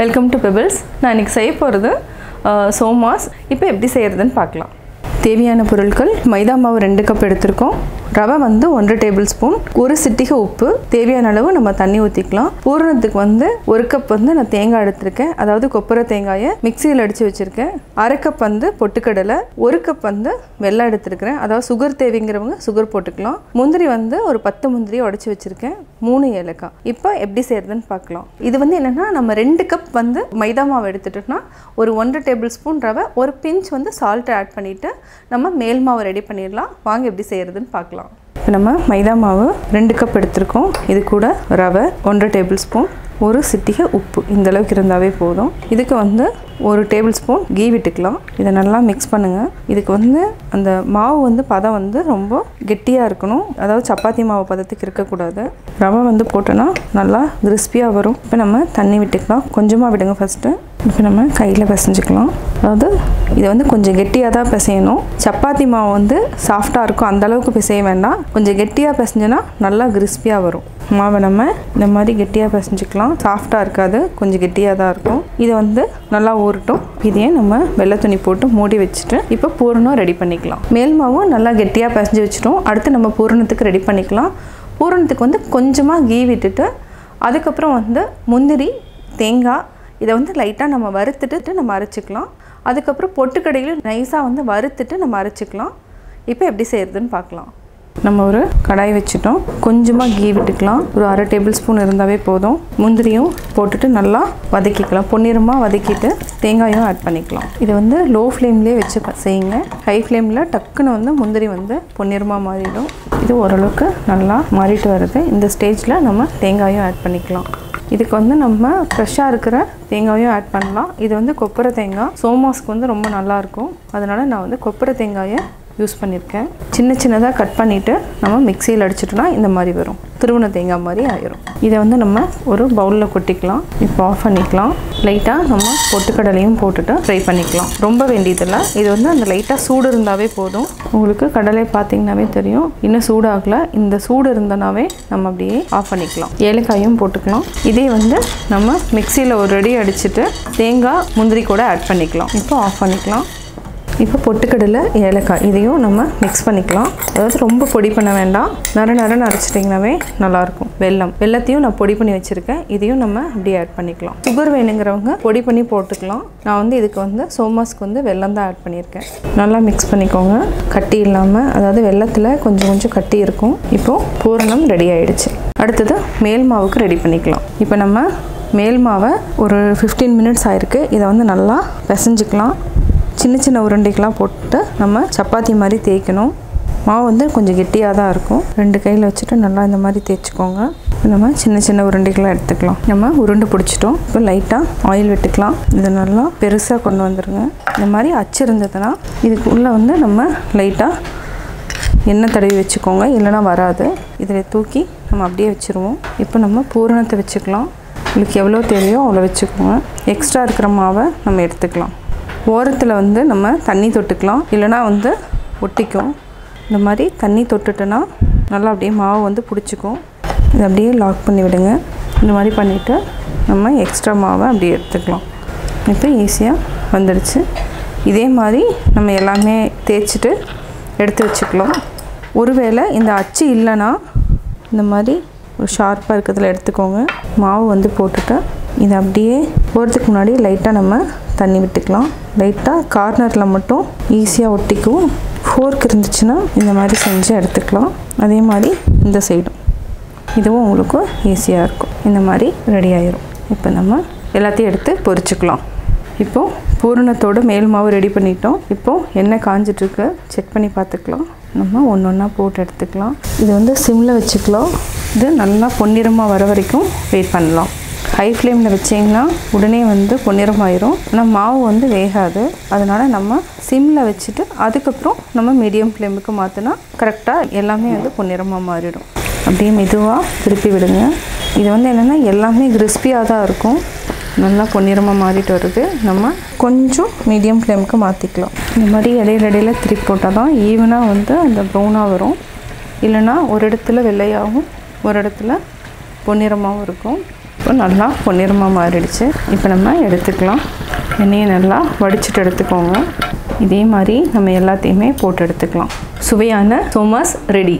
Welcome to Pebbles. நான் இன்னைக்கு செய்ய போறது Somas. இப்போ எப்படி செய்யறதுன்னு பார்க்கலாம். தேவையான பொருட்கள் மைதா மாவு 2 கப் எடுத்துக்கோம். ரவை வந்து 1 டேபிள்ஸ்பூன், ஒரு சிட்டிகை உப்பு, தேவையான அளவு நம்ம தண்ணி ஊத்திக்கலாம். பூரணத்துக்கு வந்து 1 கப் வந்து நான் தேங்காய் எடுத்துர்க்கேன். அதாவது கொப்பரை தேங்காயை மிக்ஸியில் அடிச்சு வச்சிருக்கேன். 1/2 கப் வந்து பொட்டுக்கடலை, 1 கப் வந்து வெல்லம் எடுத்துர்க்கேன். அதாவது சுகர் தேவைங்கிறவங்க சுகர் போட்டுக்கலாம். முந்திரி வந்து ஒரு 10 முந்திரியை உடைச்சு வச்சிருக்கேன். 3 ஏலக்காய். இப்போ எப்படி செய்யறதுன்னு பார்க்கலாம். இது வந்து என்னன்னா நம்ம 2 கப் வந்து மைதா மாவு எடுத்துட்டோம்னா ஒரு 1 டேபிள்ஸ்பூன் ரவை, ஒரு பிஞ்ச் வந்து சால்ட் ஆட் பண்ணிட்டு நம்ம மேல் மாவு ரெடி பண்ணிடலாம். வாங்க எப்படி செய்யறதுன்னு பார்க்கலாம். இப்போ நம்ம மைதா மாவு 2 கப் எடுத்துருக்கோம். இது கூட ரவை 1 டேபிள்ஸ்பூன், ஒரு சிட்டிகை உப்பு, இந்த அளவுக்கு இருந்தாவே போதும். இதுக்கு வந்து 1 டேபிள்ஸ்பூன் கீ விட்டுக்கலாம். இதை நல்லா மிக்ஸ் பண்ணுங்கள். இதுக்கு வந்து அந்த மாவு வந்து பதம் வந்து ரொம்ப கெட்டியாக இருக்கணும். அதாவது சப்பாத்தி மாவு பதத்துக்கு இருக்கக்கூடாது. ரவை வந்து போட்டோன்னா நல்லா கிறிஸ்பியாக வரும். இப்போ நம்ம தண்ணி விட்டுக்கலாம். கொஞ்சமாக விடுங்க ஃபஸ்ட்டு. இப்போ நம்ம கையில் பிசைஞ்சிக்கலாம். அதாவது இதை வந்து கொஞ்சம் கெட்டியாக தான் பிசையணும். சப்பாத்தி மாவு வந்து சாஃப்டாக இருக்கும், அந்தளவுக்கு பிசைய வேண்டாம். கொஞ்சம் கெட்டியாக பிசைஞ்சோன்னா நல்லா கிறிஸ்பியாக வரும். மாவை நம்ம இந்த மாதிரி கெட்டியாக பிசைஞ்சிக்கலாம். சாஃப்டாக இருக்காது, கொஞ்சம் கெட்டியாக தான் இருக்கும். இதை வந்து நல்லா ஊறட்டும். இதையே நம்ம வெள்ளை துணி போட்டு மூடி வச்சுட்டு இப்போ பூரணம் ரெடி பண்ணிக்கலாம். மேல் மாவும் நல்லா கெட்டியாக பிசைஞ்சு வச்சுட்டோம். அடுத்து நம்ம பூரணத்துக்கு ரெடி பண்ணிக்கலாம். பூரணத்துக்கு வந்து கொஞ்சமாக கீ விட்டுட்டு அதுக்கப்புறம் வந்து முந்திரி, தேங்காய் இதை வந்து லைட்டாக நம்ம வறுத்துட்டு நம்ம அரைச்சிக்கலாம். அதுக்கப்புறம் பொட்டுக்கடையில் நைஸாக வந்து வறுத்துட்டு நம்ம அரைச்சிக்கலாம். இப்போ எப்படி செய்யறதுன்னு பார்க்கலாம். நம்ம ஒரு கடாய் வச்சுட்டோம். கொஞ்சமாக கீ விட்டுக்கலாம். ஒரு 1/2 டேபிள்ஸ்பூன் இருந்தாவே போதும். முந்திரியும் போட்டுட்டு நல்லா வதக்கிக்கலாம். பொன்னிறமாக வதக்கிட்டு தேங்காயும் ஆட் பண்ணிக்கலாம். இதை வந்து லோ ஃப்ளேம்லேயே வச்சு செய்யுங்க. ஹை ஃப்ளேமில் டக்குன்னு வந்து முந்திரி வந்து பொன்னிறமாக மாறிடும். இது ஓரளவுக்கு நல்லா மாறிட்டு வருது. இந்த ஸ்டேஜில் நம்ம தேங்காயும் ஆட் பண்ணிக்கலாம். இதுக்கு வந்து நம்ம ஃப்ரெஷ்ஷாக இருக்கிற தேங்காயும் ஆட் பண்ணலாம். இது வந்து கொப்பரை தேங்காய் சோமாஸ்க்கு வந்து ரொம்ப நல்லாயிருக்கும். அதனால் நான் வந்து கொப்பரை தேங்காயை யூஸ் பண்ணியிருக்கேன். சின்ன சின்னதாக கட் பண்ணிவிட்டு நம்ம மிக்சியில் அடிச்சிட்டோன்னா இந்த மாதிரி வரும். திருவண்ண தேங்காய் மாதிரி ஆயிரும். இதை வந்து நம்ம ஒரு பவுலில் கொட்டிக்கலாம். இப்போ ஆஃப் பண்ணிக்கலாம். லைட்டாக நம்ம பொட்டுக்கடலையும் போட்டுட்டு ஃப்ரை பண்ணிக்கலாம். ரொம்ப வேண்டியதில்லை. இது வந்து அந்த லைட்டாக சூடு இருந்தாவே போதும். உங்களுக்கு கடலை பார்த்தீங்கன்னாவே தெரியும், இன்னும் சூடாகலை. இந்த சூடு இருந்தனாவே நம்ம அப்படியே ஆஃப் பண்ணிக்கலாம். ஏலக்காயும் போட்டுக்கலாம். இதே வந்து நம்ம மிக்சியில் ஒரு ரெடி அடிச்சுட்டு தேங்காய் முந்திரி கூட ஆட் பண்ணிக்கலாம். இப்போ ஆஃப் பண்ணிக்கலாம். இப்போ பொட்டுக்கடலை, ஏலக்காய் இதையும் நம்ம மிக்ஸ் பண்ணிக்கலாம். அதாவது ரொம்ப பொடி பண்ண வேண்டாம். நரன்னு அரைச்சிட்டிங்கனாவே நல்லாயிருக்கும். வெல்லத்தையும் நான் பொடி பண்ணி வச்சுருக்கேன். இதையும் நம்ம அப்படியே ஆட் பண்ணிக்கலாம். சுகர் வேணுங்கிறவங்க பொடி பண்ணி போட்டுக்கலாம். நான் வந்து இதுக்கு வந்து சோமாஸ்க்கு வந்து வெல்லம் தான் ஆட் பண்ணியிருக்கேன். நல்லா மிக்ஸ் பண்ணிக்கோங்க. கட்டி இல்லாமல், அதாவது வெல்லத்தில் கொஞ்சம் கட்டி இருக்கும். இப்போது பூரணம் ரெடி ஆகிடுச்சு. அடுத்தது மேல் மாவுக்கு ரெடி பண்ணிக்கலாம். இப்போ நம்ம மேல் மாவை ஒரு 15 மினிட்ஸ் ஆயிருக்கு. இதை வந்து நல்லா பிசைஞ்சிக்கலாம். சின்ன உருண்டைகளாக போட்டு நம்ம சப்பாத்தி மாதிரி தேய்க்கணும். மாவு வந்து கொஞ்சம் கெட்டியாக தான் இருக்கும். 2 கையில் வச்சுட்டு நல்லா இந்த மாதிரி தேய்ச்சிக்கோங்க. நம்ம சின்ன உருண்டைகளாக எடுத்துக்கலாம். நம்ம உருண்டை பிடிச்சிட்டோம். இப்போ லைட்டாக ஆயில் விட்டுக்கலாம். இதை நல்லா பெருசாக கொண்டு வந்துடுங்க. இந்த மாதிரி அச்சு இருந்ததுன்னா இதுக்குள்ளே வந்து நம்ம லைட்டாக எண்ணெய் தடவி வச்சுக்கோங்க, இல்லைனா வராது. இதில் தூக்கி நம்ம அப்படியே வச்சுருவோம். இப்போ நம்ம பூரணத்தை வச்சுக்கலாம். உங்களுக்கு எவ்வளோ தேவையோ அவ்வளோ வச்சுக்கோங்க. எக்ஸ்ட்ரா இருக்கிற மாவை நம்ம எடுத்துக்கலாம். ஓரத்தில் வந்து நம்ம தண்ணி தொட்டுக்கலாம், இல்லைனா வந்து ஒட்டிக்கும். இந்த மாதிரி தண்ணி தொட்டுட்டோன்னா நல்லா அப்படியே மாவு வந்து பிடிச்சிக்கும். இதை அப்படியே லாக் பண்ணி விடுங்க. இந்த மாதிரி பண்ணிவிட்டு நம்ம எக்ஸ்ட்ரா மாவை அப்படியே எடுத்துக்கலாம். இப்போ ஈஸியாக வந்துடுச்சு. இதே மாதிரி நம்ம எல்லாமே தேய்ச்சிட்டு எடுத்து வச்சுக்கலாம். ஒருவேளை இந்த அச்சு இல்லைன்னா இந்த மாதிரி ஒரு ஷார்ப்பாக இருக்கிறதுல எடுத்துக்கோங்க. மாவு வந்து போட்டுட்டு இதை அப்படியே போகிறதுக்கு முன்னாடி லைட்டாக நம்ம தண்ணி விட்டுக்கலாம். லைட்டாக கார்னரில் மட்டும் ஈஸியாக ஒட்டிக்கும். ஃபோர்க் இருந்துச்சுன்னா இந்த மாதிரி செஞ்சு எடுத்துக்கலாம். அதே மாதிரி இந்த சைடும் இதுவும் உங்களுக்கு ஈஸியாக இருக்கும். இந்த மாதிரி ரெடி ஆயிரும். இப்போ நம்ம எல்லாத்தையும் எடுத்து பொரிச்சுக்கலாம். இப்போது பூரணத்தோடு மேல் மாவு ரெடி பண்ணிட்டோம். இப்போது எண்ணெய் காஞ்சிட்ருக்கு, செக் பண்ணி பார்த்துக்கலாம். நம்ம ஒன்றா போட்டு எடுத்துக்கலாம். இது வந்து சிம்மில் வச்சுக்கலாம். இது நல்லா பொன்னிறமாக வர வரைக்கும் வெயிட் பண்ணலாம். ஹை ஃப்ளேமில் வச்சிங்கன்னா உடனே வந்து பொன்னிறமாயிரும். ஆனால் மாவு வந்து வேகாது. அதனால் நம்ம சிம்மில் வச்சுட்டு அதுக்கப்புறம் நம்ம மீடியம் ஃப்ளேமுக்கு மாற்றினா கரெக்டாக எல்லாமே வந்து பொன்னிறமாக மாறிடும். அப்படியே மெதுவாக திருப்பி விடுங்க. இது வந்து என்னென்னா எல்லாமே கிறிஸ்பியாக தான் இருக்கும். நல்லா பொன்னிறமாக மாறிட்டு வருது. நம்ம கொஞ்சம் மீடியம் ஃப்ளேமுக்கு மாற்றிக்கலாம். இந்த மாதிரி இடையில திருப்பி போட்டால் தான் ஈவனாக வந்து அந்த ப்ரௌனாக வரும். இல்லைனா ஒரு இடத்துல வெள்ளையாகவும் ஒரு இடத்துல பொன்னிறமாகவும் இருக்கும். இப்போ நல்லா பொன்னிறமாக மாறிடுச்சு. இப்போ நம்ம எடுத்துக்கலாம். எண்ணெயை நல்லா வடிச்சிட்டு எடுத்துக்கோங்க. இதே மாதிரி நம்ம எல்லாத்தையுமே போட்டு எடுத்துக்கலாம். சுவையான சோமாஸ் ரெடி.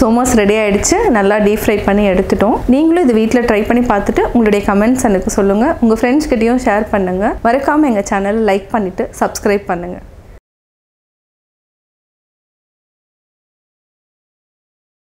சோமாஸ் ரெடி ஆகிடுச்சு. நல்லா டீப் ஃப்ரை பண்ணி எடுத்துட்டோம். நீங்களும் இது வீட்டில் ட்ரை பண்ணி பார்த்துட்டு உங்களுடைய கமெண்ட்ஸ் எனக்கு சொல்லுங்கள். உங்கள் ஃப்ரெண்ட்ஸ்கிட்டையும் ஷேர் பண்ணுங்கள். மறக்காமல் எங்கள் சேனலை லைக் பண்ணிவிட்டு சப்ஸ்கிரைப் பண்ணுங்கள்.